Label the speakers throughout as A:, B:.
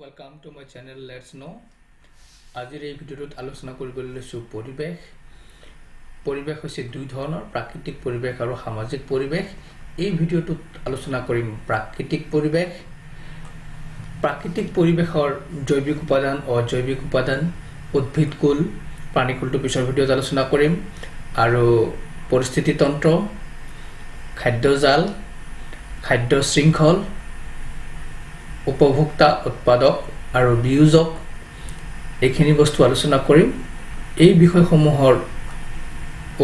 A: Welcome to my channel Let's Know. আজিৰ এই ভিডিঅ'টোত আলোচনা কৰিবলৈ লৈছো পৰিৱেশ। পৰিৱেশ হৈছে দুই ধৰণৰ, প্ৰাকৃতিক পৰিৱেশ আৰু সামাজিক পৰিৱেশ। এই ভিডিঅ'টোত আলোচনা কৰিম প্ৰাকৃতিক পৰিৱেশ। প্ৰাকৃতিক পৰিৱেশৰ জৈৱিক উপাদান, অজৈৱিক উপাদান, উদ্ভিদকুল, প্ৰাণীকুলটো পিছৰ ভিডিঅ'ত আলোচনা কৰিম আৰু পৰিস্থিতি তন্ত্ৰ, খাদ্যজাল, খাদ্য শৃংখল, উপভোক্তা, উৎপাদক আৰু বিয়োজক এইখিনি বস্তু আলোচনা কৰিম। এই বিষয়সমূহৰ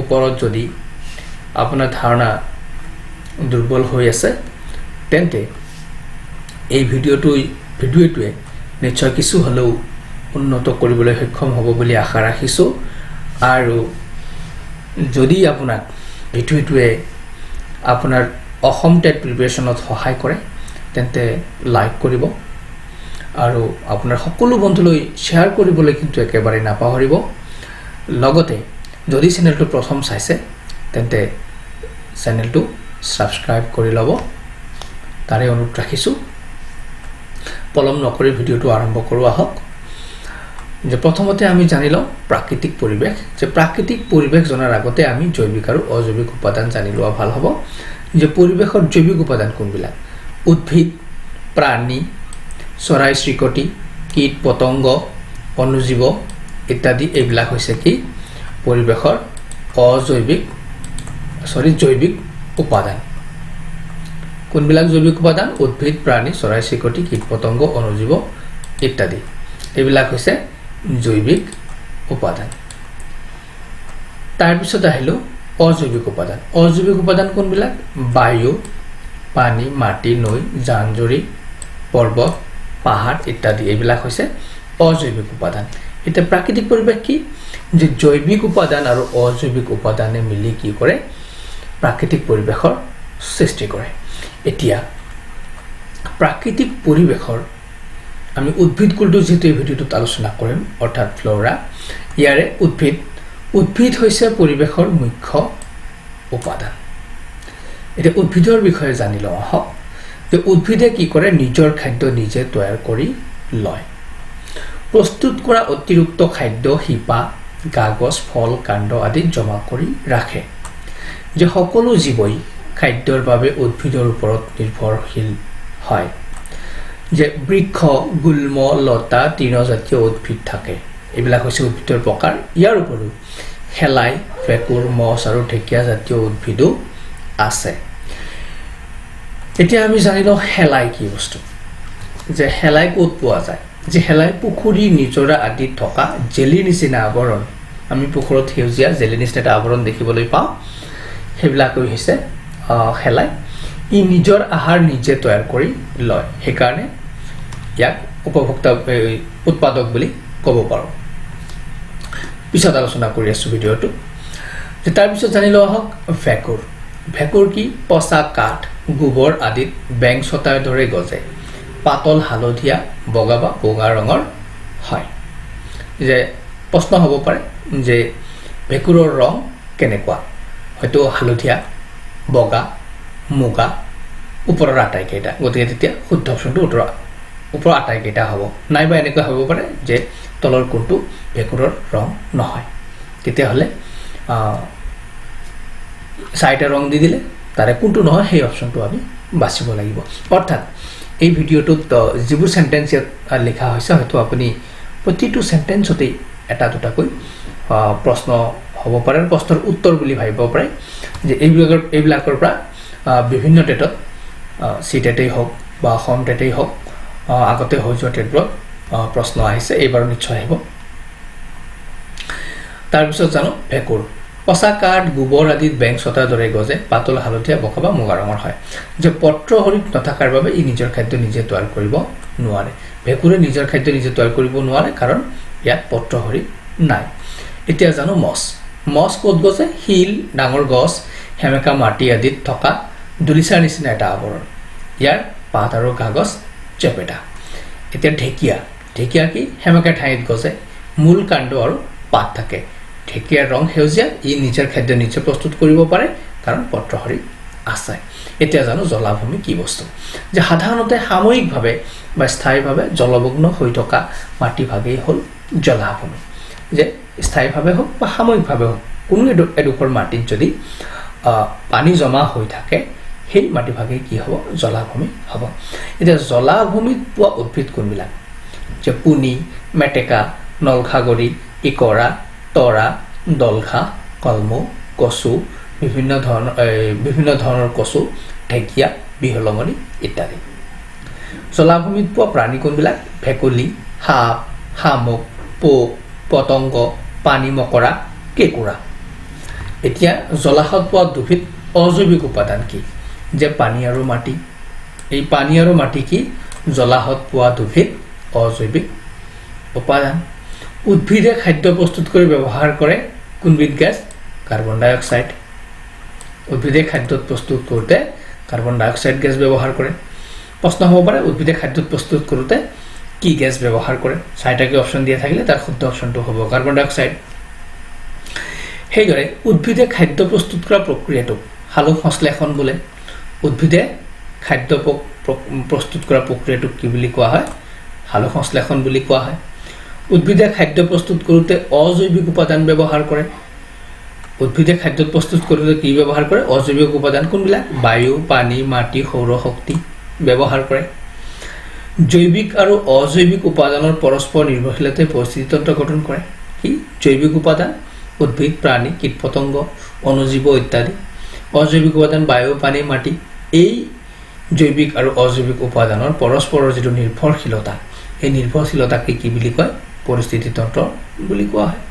A: ওপৰত যদি আপোনাৰ ধাৰণা দুৰ্বল হৈ আছে তেন্তে এই ভিডিঅ'টোৱে নিশ্চয় কিছু হ'লেও উন্নত কৰিবলৈ সক্ষম হ'ব বুলি আশা ৰাখিছোঁ। আৰু যদি আপোনাক ভিডিঅ'টোৱে আপোনাৰ অসম টেট প্ৰিপাৰেশ্যনত সহায় কৰে তেন্তে লাইক কৰিব আৰু আপোনাৰ সকলো বন্ধুলৈ শ্বেয়াৰ কৰিবলৈ কিন্তু একেবাৰে নাপাহৰিব। লগতে যদি চেনেলটো প্ৰথম চাইছে তেন্তে চেনেলটো ছাবস্ক্ৰাইব কৰি ল'ব, তাৰে অনুৰোধ ৰাখিছোঁ। পলম নকৰি ভিডিঅ'টো আৰম্ভ কৰোঁ আহক। যে প্ৰথমতে আমি জানি লওঁ প্ৰাকৃতিক পৰিৱেশ। যে প্ৰাকৃতিক পৰিৱেশ জনাৰ আগতে আমি জৈৱিক আৰু অজৈৱিক উপাদান জানি লোৱা ভাল হ'ব। যে পৰিৱেশৰ জৈৱিক উপাদান কোনবিলাক? উদ্ভিদ, প্ৰাণী, চৰাই চিৰিকটি, কীট পতংগ, অনুজীৱ ইত্যাদি এইবিলাক হৈছে কি পৰিৱেশৰ জৈৱিক উপাদান। কোনবিলাক জৈৱিক উপাদান? উদ্ভিদ, প্ৰাণী, চৰাই চিৰিকটি, কীট পতংগ, অনুজীৱ ইত্যাদি এইবিলাক হৈছে জৈৱিক উপাদান। তাৰপিছত আহিলোঁ অজৈৱিক উপাদান। অজৈৱিক উপাদান কোনবিলাক? বায়ু, পানী, মাটি, নৈ, জান জুৰি, পৰ্বত, পাহাৰ ইত্যাদি এইবিলাক হৈছে অজৈৱিক উপাদান। এতিয়া প্ৰাকৃতিক পৰিৱেশ কি? যে জৈৱিক উপাদান আৰু অজৈৱিক উপাদানে মিলি কি কৰে? প্ৰাকৃতিক পৰিৱেশৰ সৃষ্টি কৰে। এতিয়া প্ৰাকৃতিক পৰিৱেশৰ আমি উদ্ভিদকুলটো যিহেতু এই ভিডিঅ'টোত আলোচনা কৰিম, অৰ্থাৎ ফ্ল'ৰা, ইয়াৰে উদ্ভিদ হৈছে পৰিৱেশৰ মুখ্য উপাদান। এতিয়া উদ্ভিদৰ বিষয়ে জানি লওঁ আহক। যে উদ্ভিদে কি কৰে? নিজৰ খাদ্য নিজে তৈয়াৰ কৰি লয়। প্ৰস্তুত কৰা অতিৰিক্ত খাদ্য শিপা, কাগজ, ফল, কাণ্ড আদিত জমা কৰি ৰাখে। যে সকলো জীৱই খাদ্যৰ বাবে উদ্ভিদৰ ওপৰত নিৰ্ভৰশীল হয়। যে বৃক্ষ, গুল্ম, লতা, তৃণজাতীয় উদ্ভিদ থাকে। এইবিলাক হৈছে উদ্ভিদৰ প্ৰকাৰ। ইয়াৰ উপৰিও শেলাই, ভেঁকুৰ, মছ আৰু ঢেকীয়া জাতীয় উদ্ভিদো আছে। এতিয়া আমি জানি লওঁ শেলাই কি বস্তু। যে শেলাই ক'ত পোৱা যায়? যে শেলাই পুখুৰী, নিজৰা আদিত থকা জেলিৰ নিচিনা আৱৰণ, আমি পুখুৰত সেউজীয়া জেলিৰ নিচিনা এটা আৱৰণ দেখিবলৈ পাওঁ, সেইবিলাকেই হৈছে শেলাই। ই নিজৰ আহাৰ নিজে তৈয়াৰ কৰি লয়, সেইকাৰণে ইয়াক উৎপাদক বুলি ক'ব পাৰোঁ। পিছত আলোচনা কৰি আছোঁ ভিডিঅ'টো। তাৰপিছত জানি লওঁ আহক ভেঁকুৰ। ভেঁকুৰ কি? পচা কাঠ, গোবৰ আদিত বেং ছটাৰ দৰে গজে। পাতল হালধীয়া, বগা বা বগা ৰঙৰ হয়। যে প্ৰশ্ন হ'ব পাৰে যে ভেঁকুৰৰ ৰং কেনেকুৱা? হয়তো হালধীয়া, বগা, মুগা, ওপৰৰ আটাইকেইটা। গতিকে তেতিয়া শুদ্ধ অপশ্যনটো ওপৰৰ আটাইকেইটা হ'ব। নাইবা এনেকুৱা হ'ব পাৰে যে তলৰ কোনটো ভেঁকুৰৰ ৰং নহয়। তেতিয়াহ'লে চাৰিটা ৰং দি দিলে তাৰে কোনটো নহয় সেই অপশ্যনটো আমি বাচিব লাগিব। অৰ্থাৎ এই ভিডিঅ'টোত যিবোৰ চেণ্টেঞ্চ ইয়াত লিখা হৈছে হয়তো আপুনি প্ৰতিটো চেণ্টেঞ্চতেই এটা দুটাকৈ প্ৰশ্ন হ'ব পাৰে, প্ৰশ্নৰ উত্তৰ বুলি ভাবিব পাৰে। যে এইবিলাকৰ পৰা বিভিন্ন টেটত চি টেটেই হওক বা অসম টেটেই হওক, আগতে হৈ যোৱা টেটবোৰত প্ৰশ্ন আহিছে, এইবাৰো নিশ্চয় আহিব। তাৰপিছত জানো ভেঁকুৰ। পচা কাঠ, গোবৰ আদিত বেং ছটাৰ দৰে গজে, পাতল হালধীয়া, বগা বা মুগা ৰঙৰ হয়। যে পত্ৰসৰিত নথকাৰ বাবে ই নিজৰ খাদ্য নিজে তৈয়াৰ কৰিব নোৱাৰে। ভেঁকুৰে নিজৰ খাদ্য নিজে তৈয়াৰ কৰিব নোৱাৰে কাৰণ ইয়াত পত্ৰসৰিত নাই। এতিয়া জানো মছ। মছ ক'ত গজে? শিল, ডাঙৰ গছ, সেমেকা মাটি আদিত থকা দলিচাৰ নিচিনা এটা আৱৰণ। ইয়াৰ পাত আৰু কাগজ চেপেটা। এতিয়া ঢেকীয়া। ঢেকীয়া কি? সেমেকা ঠাইত গজে, মূল, কাণ্ড আৰু পাত থাকে। ঢেকীয়াৰ ৰং সেউজীয়া। ই নিজৰ খাদ্য নিজে প্ৰস্তুত কৰিব পাৰে কাৰণ পত্ৰসৰিত আছে এতিয়া জানো জলাভূমি কি বস্তু যে সাধাৰণতে সাময়িকভাৱে বা স্থায়ীভাৱে জলমগ্ন হৈ থকা মাটি ভাগেই হ'ল জলাভূমি যে স্থায়ীভাৱে হোক বা সাময়িকভাৱে হোক কোনো এডোখৰ মাটিত যদি পানী জমা হৈ থাকে সেই মাটি ভাগে কি হ'ব জলাভূমি হ'ব এতিয়া জলাভূমিত পোৱা উদ্ভিদ কোনবিলাক যে পুনি মেটেকা নলখাগৰি ইকৰা তৰা দলঘাঁহ কলমৌ কচু বিভিন্ন ধৰণৰ কচু ঢেকীয়া বিহলঙনি ইত্যাদি জলাভূমিত পোৱা প্ৰাণী কোনবিলাক ভেকুলী সাপ শামুক পোক পতংগ পানী মকৰা কেঁকুৰা এতিয়া জলাশয়ত পোৱা দুবিধ অজৈৱিক উপাদান কি যে পানী আৰু মাটি এই পানী আৰু মাটি কি জলাশয়ত পোৱা দুবিধ অজৈৱিক উপাদান উদ্ভিদে খাদ্য প্ৰস্তুত কৰি ব্যৱহাৰ কৰে কোনবিধ গেছ কাৰ্বন ডাই অক্সাইড উদ্ভিদে খাদ্য প্ৰস্তুত কৰোঁতে কাৰ্বন ডাই অক্সাইড গেছ ব্যৱহাৰ কৰে প্ৰশ্ন হ'ব পাৰে উদ্ভিদে খাদ্য প্ৰস্তুত কৰোঁতে কি গেছ ব্যৱহাৰ কৰে চাৰিটাকে অপশ্যন দিয়া থাকিলে তাৰ শুদ্ধ অপশ্যনটো হ'ব কাৰ্বন ডাই অক্সাইড সেইদৰে উদ্ভিদে খাদ্য প্ৰস্তুত কৰা প্ৰক্ৰিয়াটোক সালোক সংশ্লেষণ বোলে উদ্ভিদে খাদ্য প্ৰস্তুত কৰা প্ৰক্ৰিয়াটোক কি বুলি কোৱা হয় সালোক সংশ্লেষণ বুলি কোৱা হয় উদ্ভিদে খাদ্য প্ৰস্তুত কৰোঁতে অজৈৱিক উপাদান ব্যৱহাৰ কৰে উদ্ভিদে খাদ্য প্ৰস্তুত কৰোঁতে কি ব্যৱহাৰ কৰে অজৈৱিক উপাদান কোনবিলাক বায়ু পানী মাটি সৌৰ শক্তি ব্যৱহাৰ কৰে জৈৱিক আৰু অজৈৱিক উপাদানৰ পৰস্পৰ নিৰ্ভৰশীলতাই পৰিস্থিতিতন্ত্ৰ গঠন কৰে কি জৈৱিক উপাদান উদ্ভিদ প্ৰাণী কীট পতংগ অণুজীৱ ইত্যাদি অজৈৱিক উপাদান বায়ু পানী মাটি এই জৈৱিক আৰু অজৈৱিক উপাদানৰ পৰস্পৰৰ যিটো নিৰ্ভৰশীলতা এই নিৰ্ভৰশীলতাকে কি বুলি কয় পৰিস্থিতিতন্ত্ৰ বুলি কোৱা হয়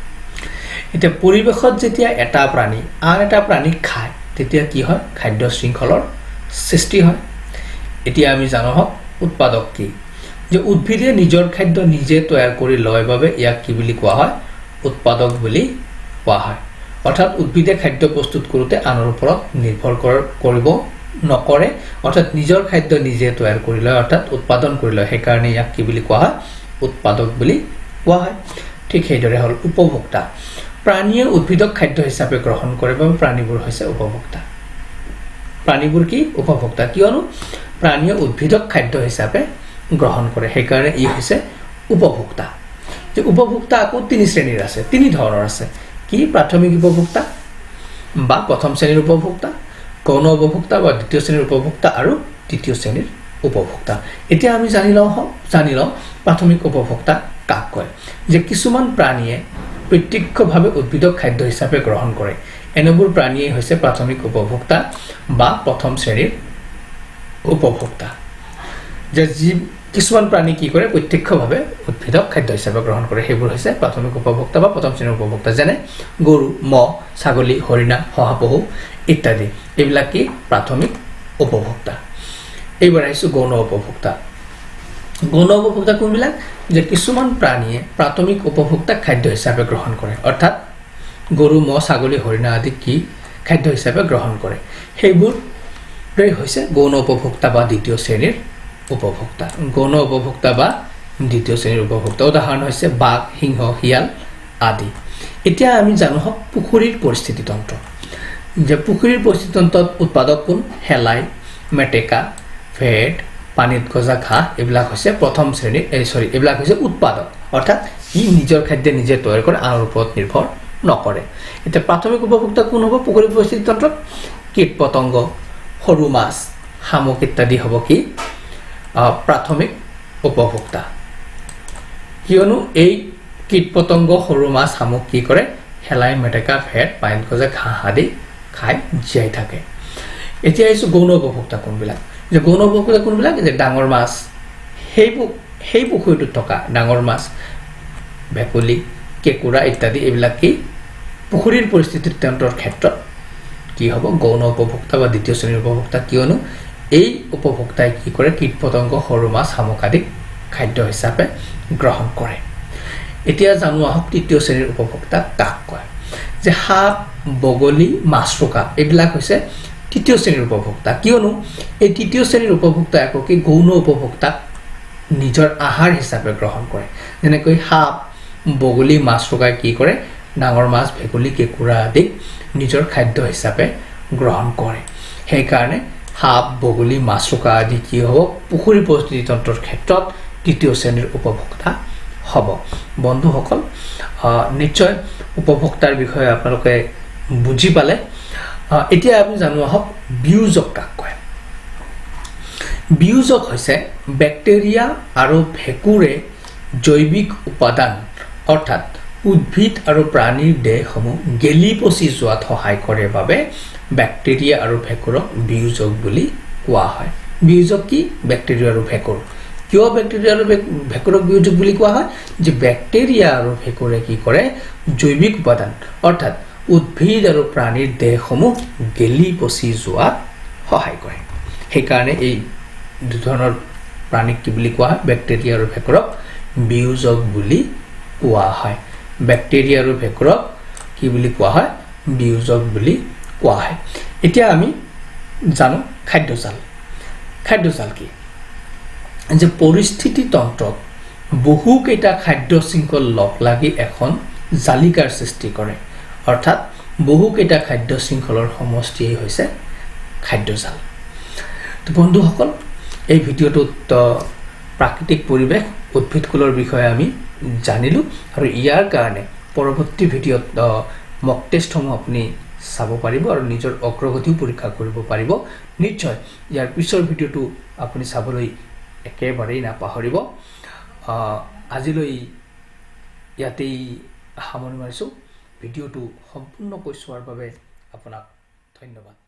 A: এতিয়া পৰিৱেশত যেতিয়া এটা প্ৰাণী আন এটা প্ৰাণীক খায় তেতিয়া কি হয় খাদ্য শৃংখলৰ সৃষ্টি হয় এতিয়া আমি জানো হওক উৎপাদক কি যে উদ্ভিদে নিজৰ খাদ্য নিজে তৈয়াৰ কৰি লয় বাবে ইয়াক কি বুলি কোৱা হয় উৎপাদক বুলি কোৱা হয় অৰ্থাৎ উদ্ভিদে খাদ্য প্ৰস্তুত কৰোঁতে আনৰ ওপৰত নিৰ্ভৰ কৰিব নকৰে অৰ্থাৎ নিজৰ খাদ্য নিজে তৈয়াৰ কৰি লয় অৰ্থাৎ উৎপাদন কৰি লয় সেইকাৰণে ইয়াক কি বুলি কোৱা হয় উৎপাদক বুলি কোৱা হয় ঠিক সেইদৰে হ'ল উপভোক্তা প্ৰাণীয়ে উদ্ভিদক খাদ্য হিচাপে গ্ৰহণ কৰে বাবে প্ৰাণীবোৰ হৈছে উপভোক্তা প্ৰাণীবোৰ কি উপভোক্তা কিয়নো প্ৰাণীয়ে উদ্ভিদক খাদ্য হিচাপে গ্ৰহণ কৰে সেইকাৰণে ই হৈছে উপভোক্তা যে উপভোক্তা আকৌ তিনি শ্ৰেণীৰ আছে তিনি ধৰণৰ আছে কি প্ৰাথমিক উপভোক্তা বা প্ৰথম শ্ৰেণীৰ উপভোক্তা গৌণ উপভোক্তা বা দ্বিতীয় শ্ৰেণীৰ উপভোক্তা আৰু তৃতীয় শ্ৰেণীৰ উপভোক্তা এতিয়া আমি জানি লওঁ প্ৰাথমিক উপভোক্তা কাক কয় যে কিছুমান প্ৰাণীয়ে প্ৰত্যক্ষভাৱে উদ্ভিদক খাদ্য হিচাপে গ্ৰহণ কৰে এনেবোৰ প্ৰাণীয়ে হৈছে প্ৰাথমিক উপভোক্তা বা প্ৰথম শ্ৰেণীৰ উপভোক্তা যে কিছুমান প্ৰাণী কি কৰে প্ৰত্যক্ষভাৱে উদ্ভিদক খাদ্য হিচাপে গ্ৰহণ কৰে সেইবোৰ হৈছে প্ৰাথমিক উপভোক্তা বা প্ৰথম শ্ৰেণীৰ উপভোক্তা যেনে গৰু মহ ছাগলী হৰিণা শহাপহু ইত্যাদি এইবিলাক কি প্ৰাথমিক উপভোক্তা এইবাৰ আহিছোঁ গৌণ উপভোক্তা গৌণ উপভোক্তা কোনবিলাক যে কিছুমান প্ৰাণীয়ে প্ৰাথমিক উপভোক্তাক খাদ্য হিচাপে গ্ৰহণ কৰে অৰ্থাৎ গৰু মহ ছাগলী হৰিণা আদি কি খাদ্য হিচাপে গ্ৰহণ কৰে সেইবোৰেই হৈছে গৌণ উপভোক্তা বা দ্বিতীয় শ্ৰেণীৰ উপভোক্তা গৌণ উপভোক্তা বা দ্বিতীয় শ্ৰেণীৰ উপভোক্তা উদাহৰণ হৈছে বাঘ সিংহ শিয়াল আদি এতিয়া আমি জানো হওক পুখুৰীৰ পৰিস্থিতিতন্ত্ৰ যে পুখুৰীৰ পৰিস্থিতিতন্ত্ৰত উৎপাদক কোন শেলাই মেটেকা ভেট পানীত গজা ঘাঁহ এইবিলাক হৈছে প্ৰথম শ্ৰেণীৰ এইবিলাক হৈছে উৎপাদক অৰ্থাৎ ই নিজৰ খাদ্য নিজে তৈয়াৰ কৰে আনৰ ওপৰত নিৰ্ভৰ নকৰে এতিয়া প্ৰাথমিক উপভোক্তা কোন হ'ব পুখুৰীৰ পৰিস্থিতিতন্ত্ৰত কীট পতংগ সৰু মাছ শামুক ইত্যাদি হ'ব কি প্ৰাথমিক উপভোক্তা কিয়নো এই কীট পতংগ সৰু মাছ শামুক কি কৰে শেলাই মেটেকা ভেট পানীত গজা ঘাঁহ আদি খাই জীয়াই থাকে এতিয়া আহিছোঁ গৌণ উপভোক্তা কোনবিলাক যে গৌণ উপভোক্তা কোনবিলাক যে ডাঙৰ মাছ সেই পুখুৰীটোত থকা ডাঙৰ মাছ ভেকুলী কেঁকুৰা ইত্যাদি এইবিলাক কি পুখুৰীৰ পৰিস্থিতিতন্ত্ৰৰ ক্ষেত্ৰত কি হ'ব গৌণ উপভোক্তা বা দ্বিতীয় শ্ৰেণীৰ উপভোক্তা কিয়নো এই উপভোক্তাই কি কৰে কীট পতংগ সৰু মাছ শামুক আদি খাদ্য হিচাপে গ্ৰহণ কৰে এতিয়া জানো আহক তৃতীয় শ্ৰেণীৰ উপভোক্তা কাক কয় যে সাপ বগলী মাছৰোকা এইবিলাক হৈছে তৃতীয় শ্ৰেণীৰ উপভোক্তা কিয়নো এই তৃতীয় শ্ৰেণীৰ উপভোক্তাই আকৌ কি গৌণ উপভোক্তাক নিজৰ আহাৰ হিচাপে গ্ৰহণ কৰে যেনেকৈ সাপ বগলী মাছৰোকাই কি কৰে ডাঙৰ মাছ ভেকুলী কেঁকুৰা আদিক নিজৰ খাদ্য হিচাপে গ্ৰহণ কৰে সেইকাৰণে সাপ বগলী মাছৰোকা আদি কি হ'ব পুখুৰী পৰিস্থিতি তন্ত্ৰৰ ক্ষেত্ৰত তৃতীয় শ্ৰেণীৰ উপভোক্তা হ'ব বন্ধুসকল নিশ্চয় উপভোক্তাৰ বিষয়ে আপোনালোকে বুজি পালে এতিয়া আমি জানো আহক বিয়োজক কাক কয় বিয়োজক হৈছে বেক্টেৰিয়া আৰু ভেঁকুৰে জৈৱিক উপাদান অৰ্থাৎ উদ্ভিদ আৰু প্ৰাণীৰ দেহসমূহ গেলি পচি যোৱাত সহায় কৰে বাবে বেক্টেৰিয়া আৰু ভেঁকুৰক বিয়োজক বুলি কোৱা হয় বিয়োজক কি বেক্টেৰিয়া আৰু ভেঁকুৰ কিয় বেক্টেৰিয়া আৰু ভেঁকুৰক বিয়োজক বুলি কোৱা হয় যে বেক্টেৰিয়া আৰু ভেঁকুৰে কি কৰে জৈৱিক উপাদান অৰ্থাৎ উদ্ভিদ আৰু প্ৰাণীৰ দেহসমূহ গেলি পচি যোৱাত সহায় কৰে সেইকাৰণে এই দুধৰণৰ প্ৰাণীক কি বুলি কোৱা হয় বেক্টেৰিয়া আৰু ভেঁকুৰক বিয়োজক বুলি কোৱা হয় বেক্টেৰিয়া আৰু ভেঁকুৰক কি বুলি কোৱা হয় বিয়োজক বুলি কোৱা হয় এতিয়া আমি জানো খাদ্যজাল কি যে পৰিস্থিতি তন্ত্ৰত বহুকেইটা খাদ্য শৃংখল লগ লাগি এখন জালিকাৰ সৃষ্টি কৰে অৰ্থাৎ বহুকেইটা খাদ্য শৃংখলৰ সমষ্টিয়ে হৈছে খাদ্যজাল তো বন্ধুসকল এই ভিডিঅ'টোত প্ৰাকৃতিক পৰিৱেশ উদ্ভিদকুলৰ বিষয়ে আমি জানিলোঁ আৰু ইয়াৰ কাৰণে পৰৱৰ্তী ভিডিঅ'ত মক টেষ্টসমূহ আপুনি চাব পাৰিব আৰু নিজৰ অগ্ৰগতিও পৰীক্ষা কৰিব পাৰিব নিশ্চয় ইয়াৰ পিছৰ ভিডিঅ'টো আপুনি চাবলৈ একেবাৰেই নাপাহৰিব আজিলৈ ইয়াতেই সামৰণি মাৰিছোঁ ভিডিঅ'টো সম্পূৰ্ণকৈ চোৱাৰ বাবে আপোনাক ধন্যবাদ